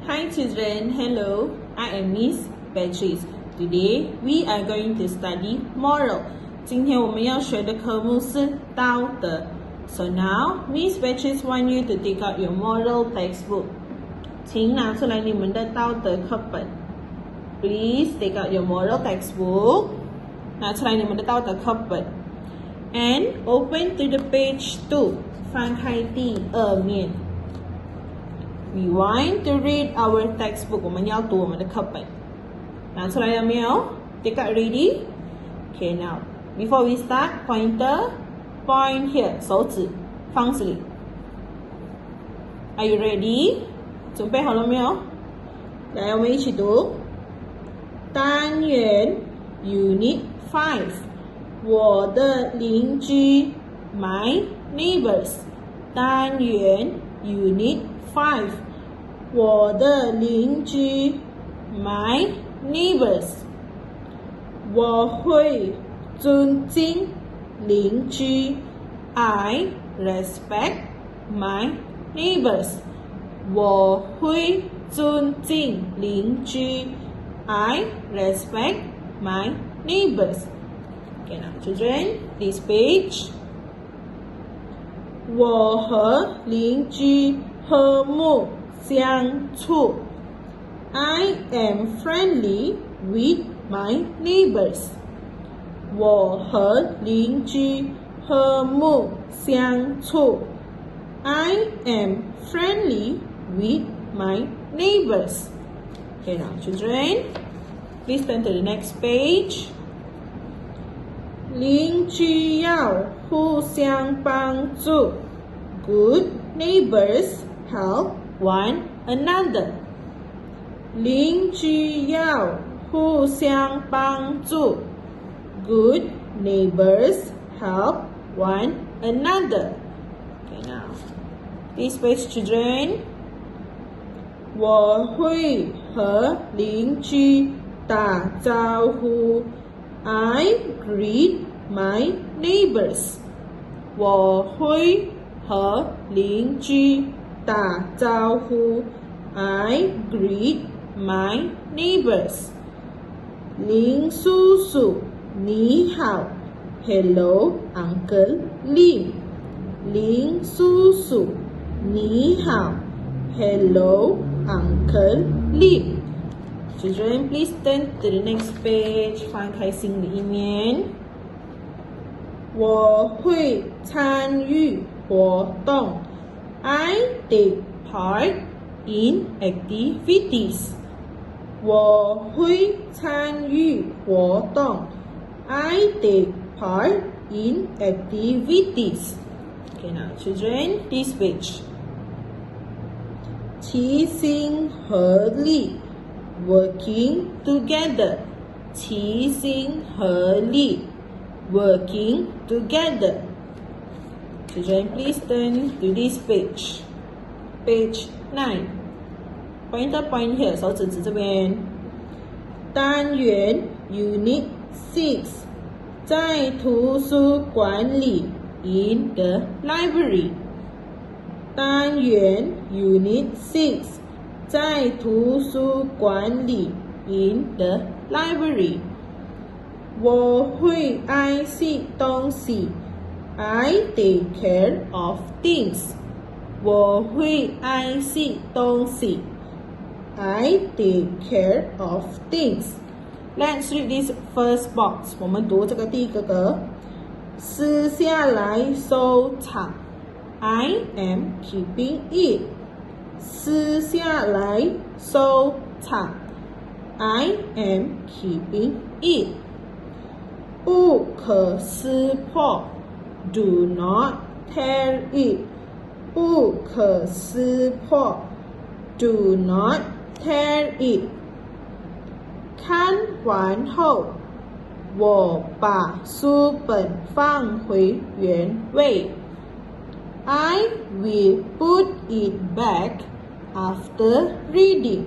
Hi children, hello, I am Miss Beatrice. Today we are going to study moral. 今天我们要学的科目是道德。So now, Miss Beatrice want you to take out your moral textbook. 请拿出来你们的道德课本。Please take out your moral textbook. 拿出来你们的道德课本。And open to the page 2. 翻开第2面。We want to read our textbook. 我们要读我们的课本。拿出来了没有 ？Take out ready? Okay, now before we start, pointer, point here. 手指放这里。Are you ready? 准备好了没有？来，我们一起读。单元 Unit 5。我的邻居 My neighbors。单元 Unit 5。我的邻居 My neighbors。我会尊敬邻居 I respect my neighbors。我会尊敬邻居 I respect my neighbors。Okay, now children, this page. 我和邻居和睦相处。I am friendly with my neighbors. 我和邻居和睦相处。I am friendly with my neighbors. Okay, now children, please turn to the next page. 邻居要互相帮助。Good neighbors help one another. 邻居要互相帮助。Good neighbors help one another. Okay, now, this page, children. 我会和邻居打招呼。I greet my neighbors. 我会和邻居打招呼。I greet my neighbors. 林叔叔，你好。Hello, Uncle Lim. 林叔叔，你好。Hello, Uncle Lim. Children, please turn to the next page. 翻开新的一面。我会参与活动。I take part in activities. 我会参与活动。I take part in activities. Okay, now children, this page. 齐心合力 working together. 齐心合力 working together. Children, please turn to this page. Page 9. Pointer point here. 手指指这边。单元 Unit 6. 在图书馆里 in the library. 单元 Unit 6. 在图书馆里 in the library. 我会爱惜东西。I take care of things. 我会爱惜东西。I take care of things. Let's read this first box. 我们读这个第一个格。撕下来收藏。I am keeping it. 撕下来收藏。I am keeping it. 不可撕破。Do not tear it. 不可撕破。Do not tear it. 看完后，我把书本放回原位。I will put it back after reading.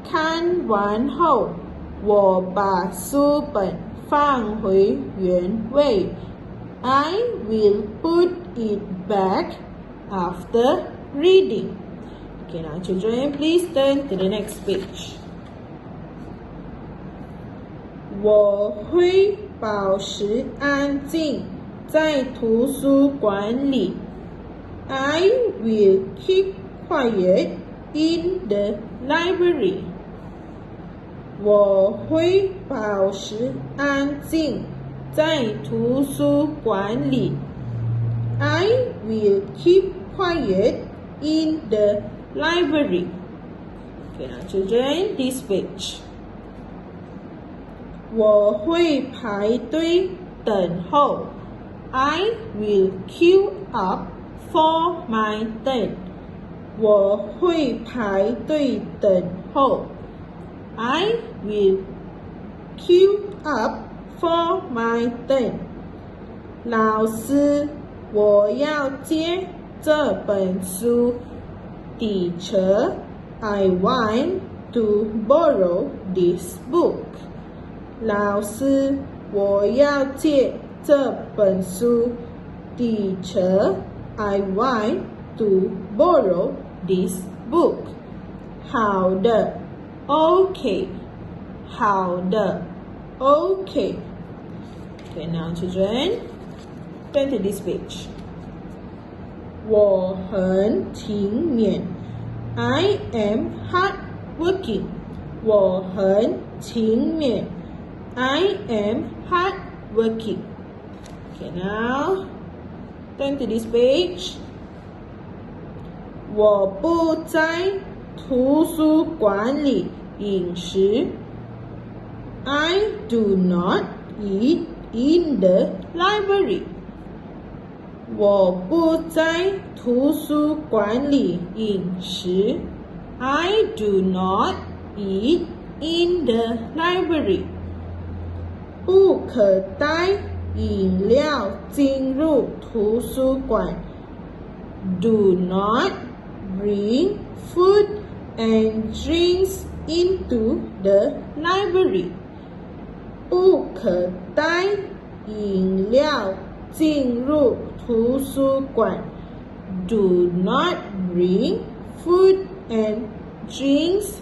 看完后，我把书本放回原位。I will put it back after reading. Okay, now children, please turn to the next page. 我会保持安静在图书馆里。I will keep quiet in the library. 我会保持安静在图书馆里。I will keep quiet in the library. Okay, now children, this page. 我会排队等候。I will queue up for my turn. 我会排队等候。I will queue up for my turn. 老师，我要借这本书。Teacher, I want to borrow this book. 老师，我要借这本书。Teacher, I want to borrow this book. 好的 ，OK. 好的 ，OK. Okay, now children, turn to this page. 我很勤勉。I am hardworking. 我很勤勉。I am hardworking. Okay, now turn to this page. 我不在图书馆里饮食。I do not eat in the library. 我不在图书馆里饮食。I do not eat in the library. 不可带饮料进入图书馆。Do not bring food and drinks into the library. 不可带饮料进入图书馆。Do not bring food and drinks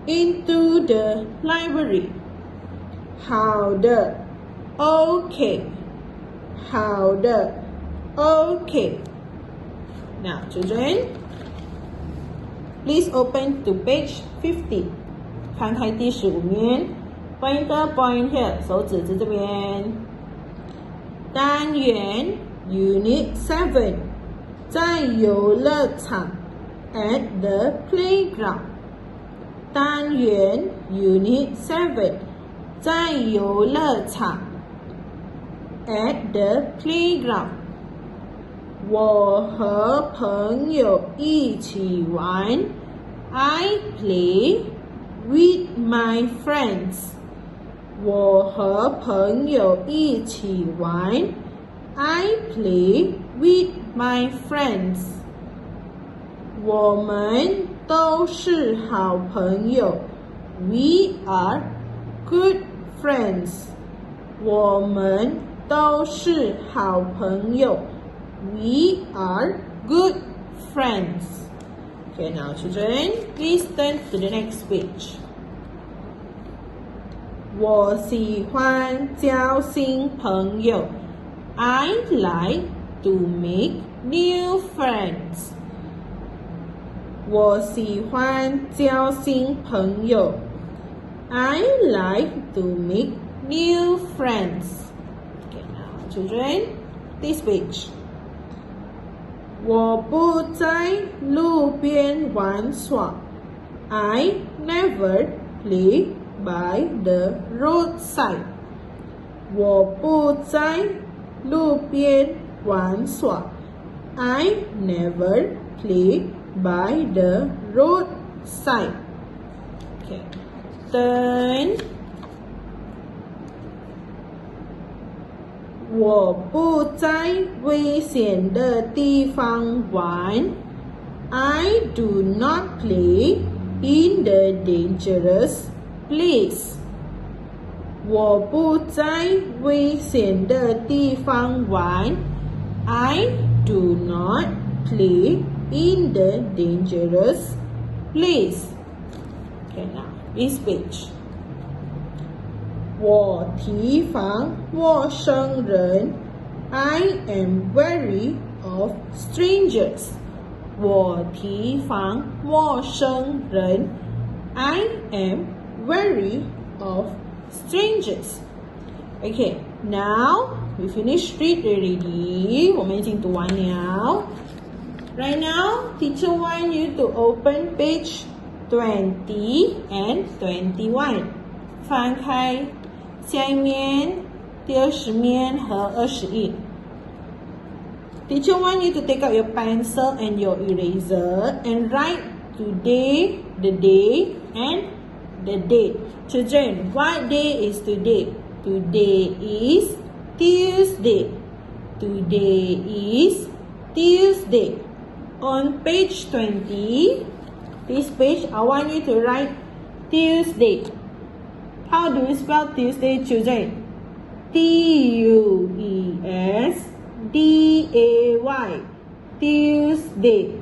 into the library. 好的 ，OK. 好的 ，OK. Now, children, please open to page 50. 翻开第15面 ，Pointer point here， 手指在这边。单元 Unit 7， 在游乐场 at the playground。单元 Unit 7， 在游乐场 at the playground。我和朋友一起玩 I play with my friends. 我和朋友一起玩 I play with my friends. 我们都是好朋友 We are good friends. 我们都是好朋友We are good friends. Okay, now children, please turn to the next page. 我喜欢交新朋友 I like to make new friends. 我喜欢交新朋友 I like to make new friends. Okay, now children, this page. 我不在路边玩耍 I never play by the roadside. 我不在路边玩耍 I never play by the roadside. Okay. Turn. 我不在危险的地方玩 I do not play in the dangerous place. 我不在危险的地方玩 I do not play in the dangerous place. Okay, now this page. 我提防陌生人 I am wary of strangers. 我提防陌生人 I am wary of strangers. Okay, now we finished read already. 我们已经读完了。Right now, teacher want you to open page 20 and 21. 翻开下一面第20面和21。Teacher want you to take out your pencil and your eraser and write today, the day, and the date. Children, what day is today? Today is Tuesday. Today is Tuesday. On page 20, this page, I want you to write Tuesday. How do you spell Tuesday, children? Tuesday. Tuesday. Tuesday.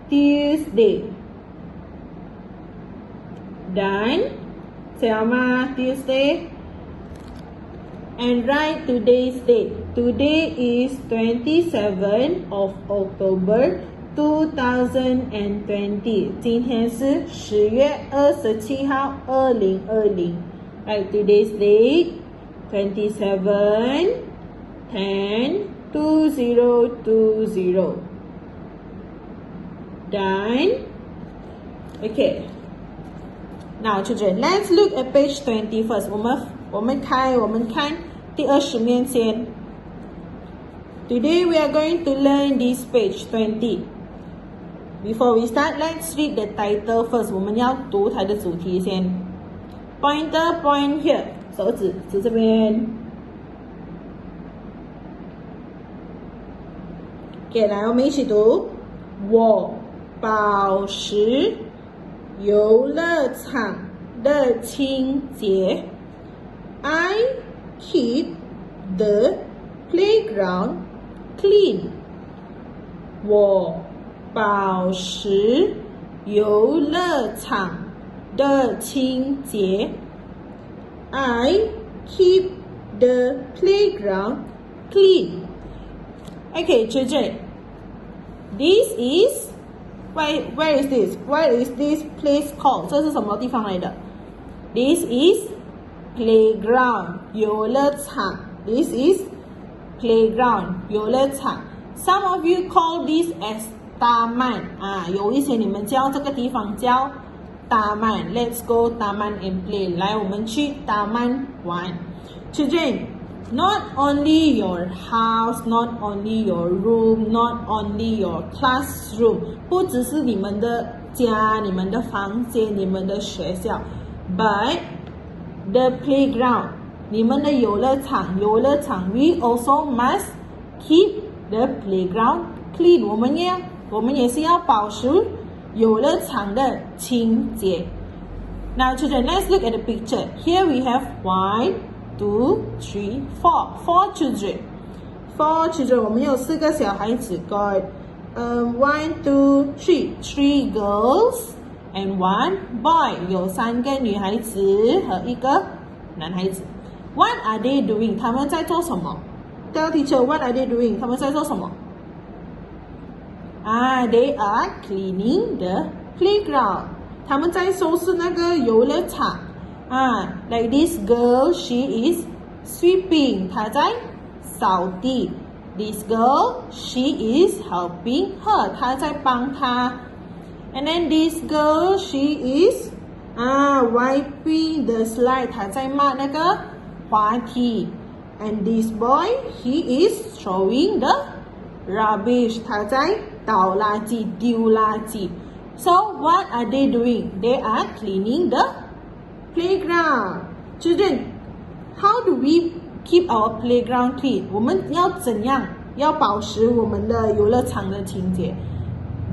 Tuesday. Done? Selma, Tuesday. And write today's date. Today is 27th of October 2020. 今天是10月27号2020. Write today's date 27/10/2020. Done? Okay. Now, children, let's look at page 20 first. 我们看第20面先。Today we are going to learn this page 20. Before we start, let's read the title first. 我们要读它的主题先。Pointer point here. 手指指这边。Okay, 来，我们一起读。我保持游乐场的清洁。I keep the playground clean. 我保持游乐场的清洁。I keep the playground clean. Okay, children. This is where is this? Where is this place called? 这是什么地方来的 ？This is playground 游乐场。This is playground 游乐场。Some of you call this as 大曼有一些你们叫这个地方叫大曼。Let's go 大曼 and play. 来，我们去大曼玩。Children, not only your house, not only your room, not only your classroom， 不只是你们的家、你们的房间、你们的学校 ，but the playground， 你们的游乐场，we also must keep the playground clean。我们也是要保持游乐场的清洁。Now, children, let's look at the picture. Here we have 1, 2, 3, 4. 4 children. 4 children. 我们有4个小孩子。Got 1, 2, 3. 3 girls and 1 boy. 有3个女孩子和1个男孩子。What are they doing? 他们在做什么 ？Tell teacher, what are they doing? 他们在做什么？They are cleaning the playground. 他们在收拾那个游乐场。Like this girl, she is sweeping. 她在扫地。This girl, she is helping her. 她在帮她。And then this girl, she is wiping the slide. 她在抹那个滑梯。And this boy, he is throwing the rubbish. 他在倒垃圾、丢垃圾。So what are they doing? They are cleaning the playground. Children, how do we keep our playground clean? 我们要怎样要保持我们的游乐场的清洁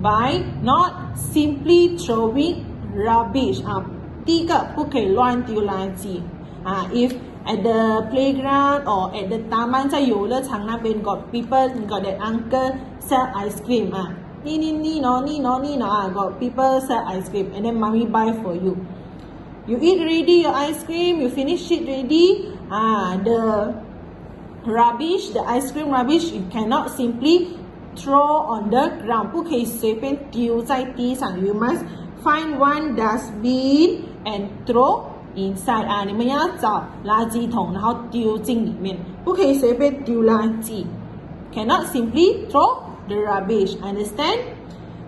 ？By not simply throwing rubbish. 第一个不可以乱丢垃圾。If at the playground or at the taman 在游乐场那边 got people got that uncle sell ice cream 啊，你啊 got people sell ice cream and then mommy buy for you. You eat already your ice cream, you finish it already. The rubbish, the ice cream rubbish, you cannot simply throw on the ground. 不可以随便丢在地上 You must find one dustbin and throw inside. 你们要找垃圾桶，然后丢进里面，不可以随便丢垃圾。Cannot simply throw the rubbish. Understand?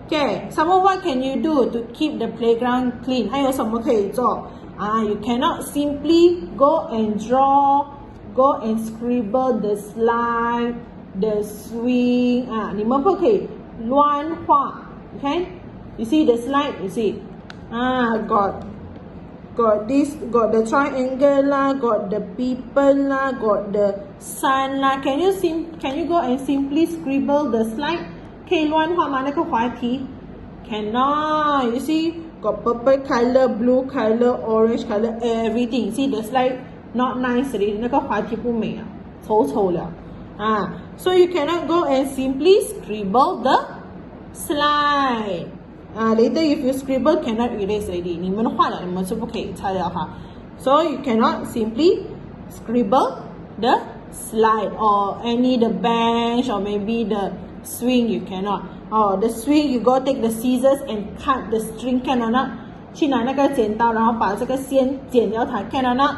Okay, so what can you do to keep the playground clean? 还有什么可以做？You cannot simply go and draw, go and scribble the slide, the swing. 你们不可以乱画。Okay? You see the slide? You see? Got this, got the triangle lah, got the people lah, got the sun lah. Can you go and simply scribble the slide? 可以乱画吗？那个滑梯 Cannot. You see, got purple color, blue color, orange color, everything. See the slide not nice already. 那个滑梯不美啊，丑丑了。So you cannot go and simply scribble the slide. Later if you scribble cannot erase already. 你们画了，你们是不可以擦掉哈。So you cannot simply scribble the slide or any the bench or maybe the swing. You cannot. The swing you go take the scissors and cut the string. Can or not? 去拿那个剪刀，然后把这个线剪掉它。Can or not?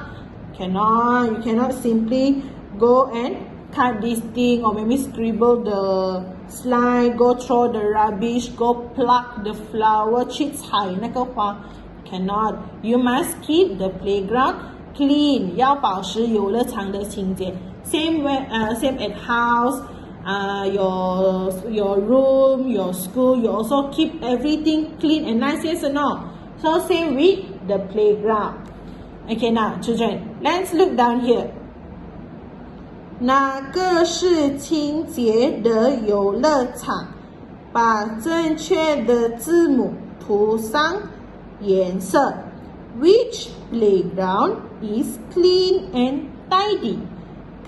Cannot. You cannot simply go and cut this thing or maybe scribble the slide, go throw the rubbish, go pluck the flower 去采那个花 Cannot. You must keep the playground clean. 要保持游乐场的清洁 Same at house, your room, your school. You also keep everything clean and nice, yes or no? So same with the playground. Okay, now children, let's look down here. 哪个是清洁的游乐场？把正确的字母涂上颜色。Which playground is clean and tidy?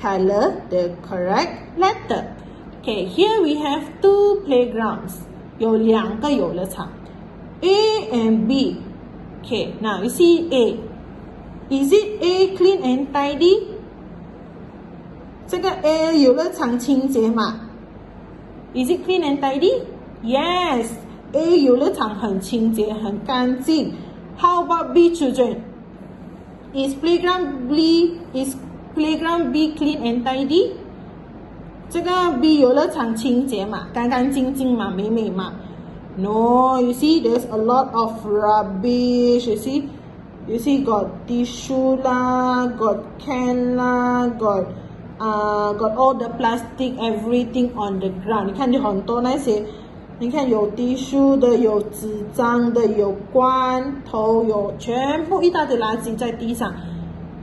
Color the correct letter. Okay, here we have two playgrounds. 有两个游乐场 A and B. Okay, now you see A. Is it A clean and tidy? 这个 A 游乐场清洁嘛 Is it clean and tidy? Yes, A 游乐场很清洁很干净 How about B children? Is playground B clean and tidy? 这个 B 游乐场清洁嘛干干净净嘛美美嘛 No, you see there's a lot of rubbish. You see got tissue lah, got can lah, got all the plastic everything on the ground. 你看有很多那些，你看有 tissue 的，有纸张的，有罐头，有全部一大堆垃圾在地上。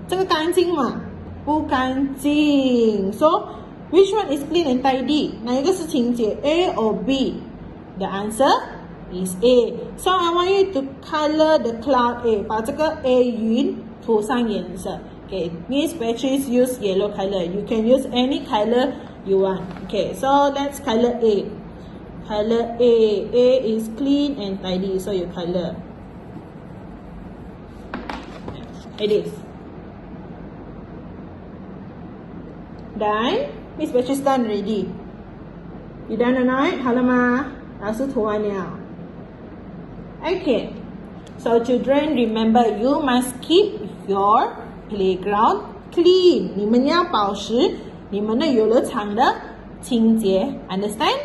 这个干净吗？不干净。So which one is clean and tidy? 哪一个是清洁 ？A or B? The answer is A. So I want you to color the cloud A. 把这个 A 云涂上颜色。Okay, Miss Patrice use yellow color. You can use any color you want. Okay, so let's color A. Color A. A is clean and tidy, so you color. It is. Done? Miss Patrice done already. You done or not? 好了吗？老师涂完了。Okay. So children, remember you must keep your playground clean. 你们要保持你们的游乐场的清洁 Understand?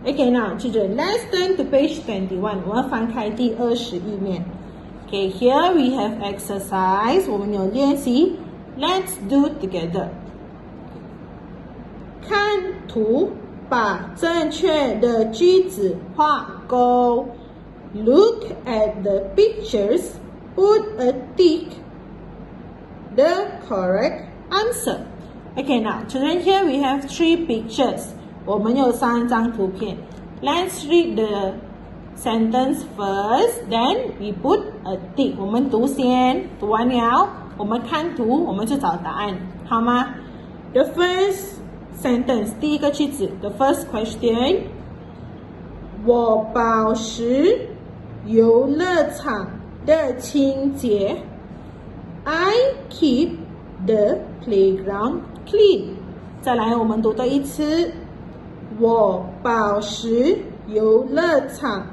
Okay, now children, let's turn to page 21. 我们翻开第21面 Okay, here we have exercise. 我们有练习 Let's do together. 看图，把正确的句子画勾 Look at the pictures. Put a tick the correct answer. Okay, now children, here we have 3 pictures. 我们有3张图片 Let's read the sentence first, then we put a tick. 我们读先，读完了我们看图，我们就找答案，好吗 ？The first sentence 第一个句子 ，the first question， 我保持游乐场的清洁 ，I keep the playground clean。再来，我们读多一次，我保持游乐场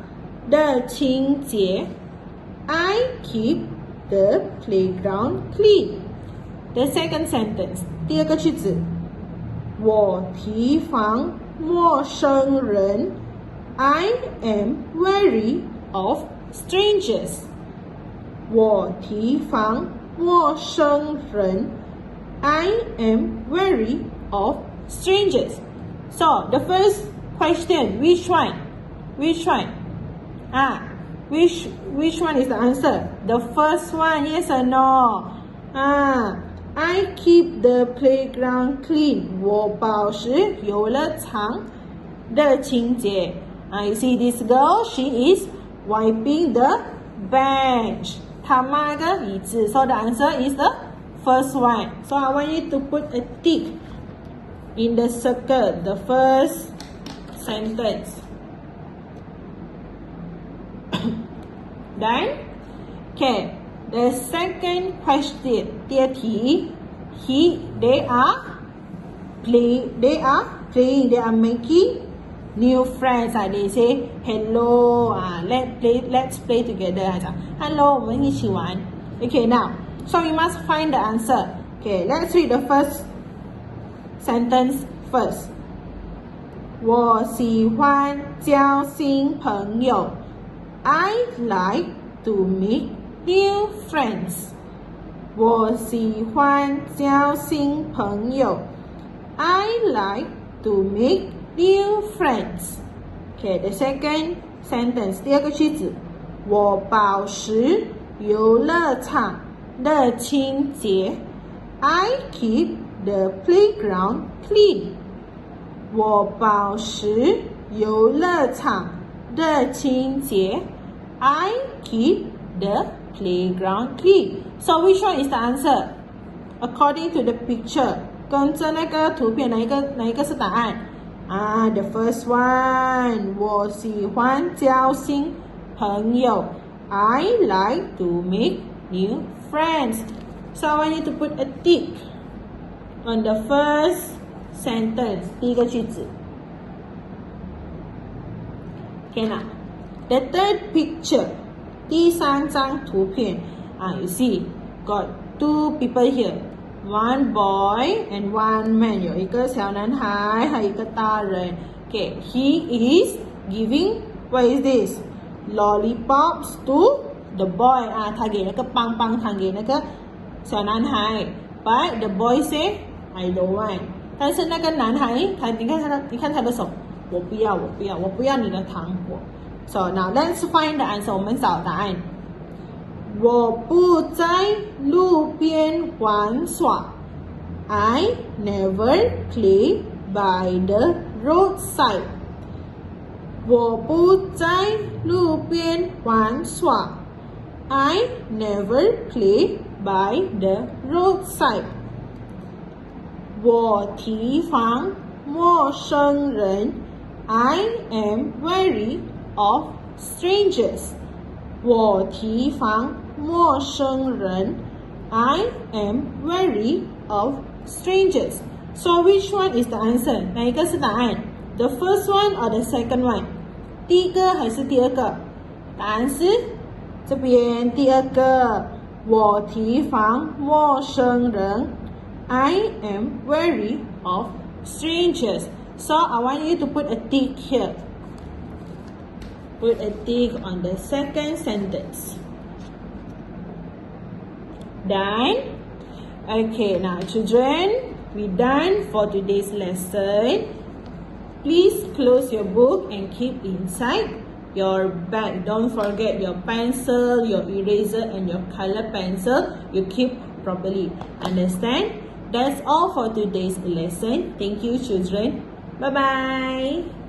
的清洁 ，I keep the playground clean. The second sentence 第二个句子，我提防陌生人 I am wary of strangers. 我提防陌生人 I am wary of strangers. So the first question, which one? Which one? Which one is the answer? The first one, yes or no? I keep the playground clean. 我保持游乐场的清洁。You see this girl, she is wiping the bench. 她抹那个椅子。So the answer is the first one. So I want you to put a tick in the circle, the first sentence. Then, okay, the second question, 第二题 they are playing, they are making new friends. They say hello, let's play together. Hello, 我们一起玩。Okay, now, so we must find the answer. Okay, let's read the first sentence first. 我喜欢交新朋友。I like to make new friends. 我喜欢交新朋友。I like to make new friends. Okay, the second sentence 第二个句子，我保持游乐场的清洁。I keep the playground clean. 我保持游乐场的清洁 I keep the playground clean. So which one is the answer? According to the picture, 跟着那个图片哪一个是答案？The first one. 我喜欢交新朋友 I like to make new friends. So I want you to put a tick on the first sentence. 第一个句子。Okay, now, the third picture, 第三张图片 you see, got two people here, one boy and one man. 有一个小男孩，还有一个大人。Okay, he is giving, what is this? Lollipops to the boy. 他给那个棒棒糖给那个小男孩。But the boy say, I don't want. 但是那个男孩，你看他的手。我不要你的糖果。So now let's find the answer. 我们找答案。我不在路边玩耍。I never play by the roadside. 我不在路边玩耍。I never play by the roadside. 我提防陌生人。I am wary of strangers. 我提防陌生人。I am wary of strangers. So which one is the answer? 哪一个是答案？ The first one or the second one? 第一个还是第二个？答案是这边第二个。我提防陌生人。I am wary of strangers. So I want you to put a tick here. Put a tick on the second sentence. Done? Okay, now children, we're done for today's lesson. Please close your book and keep inside your bag. Don't forget your pencil, your eraser and your color pencil. You keep properly. Understand? That's all for today's lesson. Thank you, children. Bye-bye.